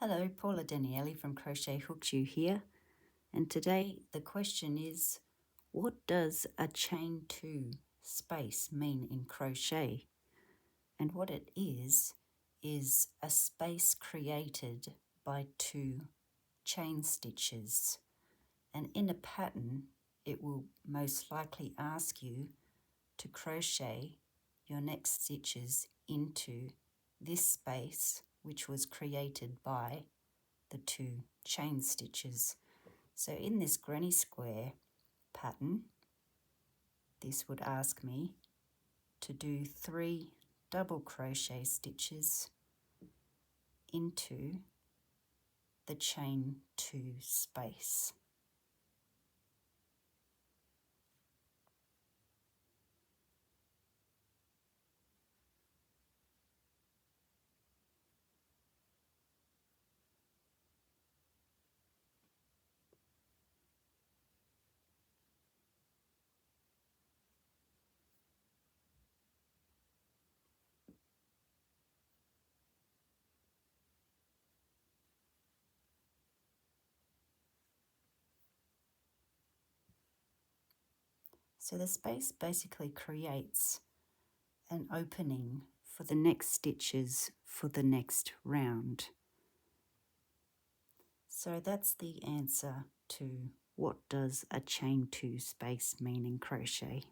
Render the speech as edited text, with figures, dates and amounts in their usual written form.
Hello, Paula Daniele from Crochet Hooks You here, and today the question is, what does a chain 2 space mean in crochet? And what it is a space created by 2 chain stitches, and in a pattern it will most likely ask you to crochet your next stitches into this space which was created by the 2 chain stitches. So in this granny square pattern, this would ask me to do 3 double crochet stitches into the chain 2 space. So the space basically creates an opening for the next stitches for the next round. So that's the answer to what does a chain 2 space mean in crochet.